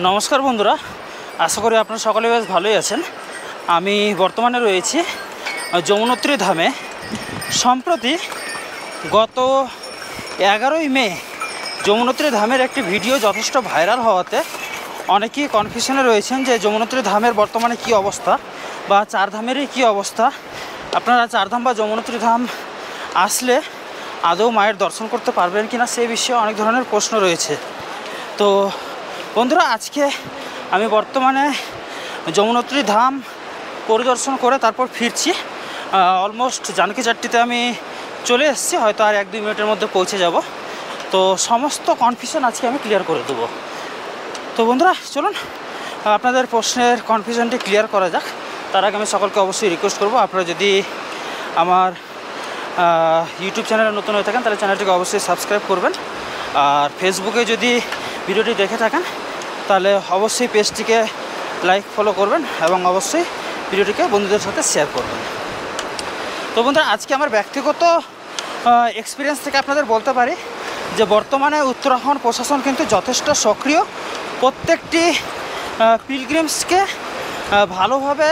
নমস্কার বন্ধুরা, আশা করি আপনারা সকলে বেশ ভালোই আছেন। আমি বর্তমানে রয়েছি যমুনোত্রী ধামে। সম্প্রতি গত 11ই মে যমুনোত্রী ধামের একটি ভিডিও যথেষ্ট ভাইরাল হওয়াতে অনেকেই কনফিউশনে রয়েছেন যে যমুনোত্রী ধামের বর্তমানে কি অবস্থা বা চারধামেরই কি অবস্থা। আপনারা চারধাম বা যমুনোত্রী ধাম আসলে আদৌ মায়ের দর্শন করতে পারবেন কিনা সেই বিষয়ে অনেক ধরনের প্রশ্ন রয়েছে। তো বন্ধুরা, আজকে আমি বর্তমানে যমুনোত্রী ধাম পরিদর্শন করে তারপর ফিরছি। অলমোস্ট জানকী চাট্টিতে আমি চলে এসেছি, হয়তো আর 1-2 মিনিটের মধ্যে পৌঁছে যাব। তো সমস্ত কনফিউশন আজকে আমি ক্লিয়ার করে দেবো। তো বন্ধুরা চলুন আপনাদের প্রশ্নের কনফিউশনটি ক্লিয়ার করা যাক। তার আগে আমি সকলকে অবশ্যই রিকোয়েস্ট করব, আপনারা যদি আমার ইউটিউব চ্যানেলে নতুন হয়ে থাকেন তাহলে চ্যানেলটিকে অবশ্যই সাবস্ক্রাইব করবেন। আর ফেসবুকে যদি ভিডিওটি দেখে থাকেন তাহলে অবশ্যই পেজটিকে লাইক ফলো করবেন এবং অবশ্যই ভিডিওটিকে বন্ধুদের সাথে শেয়ার করবেন। তো বন্ধুরা, আজকে আমার ব্যক্তিগত এক্সপিরিয়েন্স থেকে আপনাদের বলতে পারি যে বর্তমানে উত্তরাখণ্ড প্রশাসন কিন্তু যথেষ্ট সক্রিয়। প্রত্যেকটি পিলগ্রিমসকে ভালোভাবে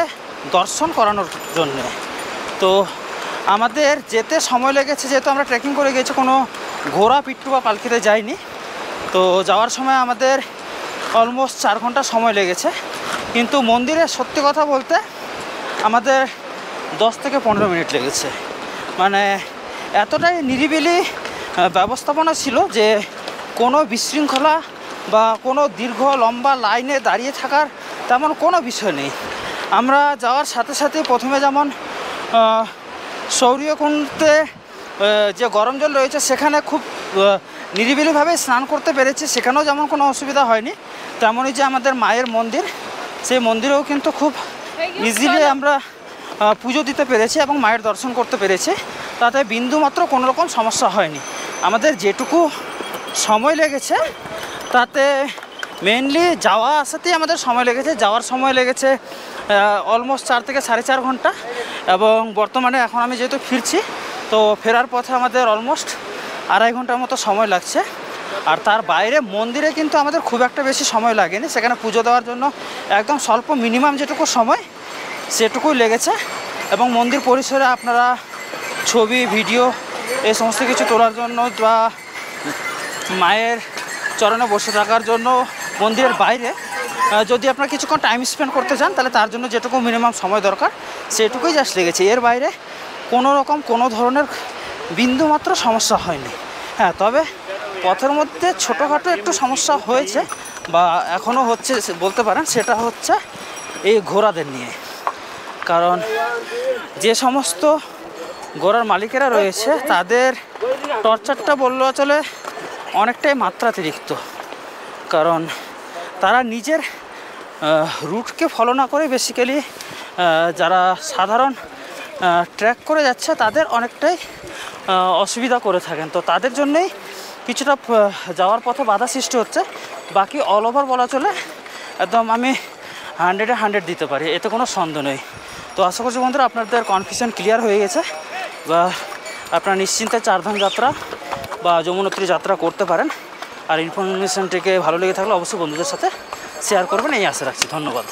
দর্শন করানোর জন্যে। তো আমাদের যেতে সময় লেগেছে, যেহেতু আমরা ট্রেকিং করে গেছি, কোনো ঘোড়া পিট্টু বা পালকিতে যাইনি। তো যাওয়ার সময় আমাদের অলমোস্ট 4 ঘন্টা সময় লেগেছে, কিন্তু মন্দিরে সত্যি কথা বলতে আমাদের 10 থেকে 15 মিনিট লেগেছে। মানে এতটাই নিরিবিলি ব্যবস্থাপনা ছিল যে কোনো বিশৃঙ্খলা বা কোনো দীর্ঘ লম্বা লাইনে দাঁড়িয়ে থাকার তেমন কোনো বিষয় নেই। আমরা যাওয়ার সাথে সাথে প্রথমে যেমন সৌরীয়কুণ্ডে যে গরম জল রয়েছে সেখানে খুব নিরিবিলিভাবে স্নান করতে পেরেছি, সেখানেও যেমন কোনো অসুবিধা হয়নি। তেমনই যে আমাদের মায়ের মন্দির, সেই মন্দিরেও কিন্তু খুব ইজিলি আমরা পুজো দিতে পেরেছি এবং মায়ের দর্শন করতে পেরেছি। তাতে বিন্দুমাত্র কোনো রকম সমস্যা হয়নি। আমাদের যেটুকু সময় লেগেছে তাতে মেনলি যাওয়া আসাতেই আমাদের সময় লেগেছে। যাওয়ার সময় লেগেছে অলমোস্ট 4 থেকে 4.5 ঘন্টা, এবং বর্তমানে এখন আমি যেহেতু ফিরছি, তো ফেরার পথে আমাদের অলমোস্ট 2.5 ঘন্টার মতো সময় লাগছে। আর তার বাইরে মন্দিরে কিন্তু আমাদের খুব একটা বেশি সময় লাগেনি। সেখানে পুজো দেওয়ার জন্য একদম স্বল্প মিনিমাম যেটুকু সময় সেটুকুই লেগেছে। এবং মন্দির পরিসরে আপনারা ছবি, ভিডিও এই সমস্ত কিছু তোলার জন্য বা মায়ের চরণে বসে থাকার জন্য মন্দিরের বাইরে যদি আপনারা কিছুক্ষণ টাইম স্পেন্ড করতে চান তাহলে তার জন্য যেটুকু মিনিমাম সময় দরকার সেটুকুই জাস্ট লেগেছে। এর বাইরে কোনো রকম কোনো ধরনের বিন্দুমাত্র সমস্যা হয়নি। হ্যাঁ, তবে পথের মধ্যে ছোটোখাটো একটু সমস্যা হয়েছে বা এখনও হচ্ছে বলতে পারেন, সেটা হচ্ছে এই ঘোড়াদের নিয়ে। কারণ যে সমস্ত ঘোড়ার মালিকেরা রয়েছে তাদের টর্চারটা বললে চলে অনেকটাই মাত্রাতিরিক্ত। কারণ তারা নিজের রুটকে ফলো না করে বেসিক্যালি যারা সাধারণ ট্র্যাক করে যাচ্ছে তাদের অনেকটাই অসুবিধা করে থাকেন। তো তাদের জন্যেই কিছুটা যাওয়ার পথে বাধা সৃষ্টি হচ্ছে। বাকি অল ওভার বলা চলে একদম আমি 100-এ 100 দিতে পারি, এতে কোনো সন্দেহ নেই। তো আশা করছি বন্ধুরা আপনাদের কনফিউশন ক্লিয়ার হয়ে গেছে বা আপনারা নিশ্চিন্তে চারধাম যাত্রা বা যমুনোত্রী যাত্রা করতে পারেন। আর ইনফরমেশনটিকে ভালো লেগে থাকলে অবশ্যই বন্ধুদের সাথে শেয়ার করবেন, এই আশা রাখছি। ধন্যবাদ।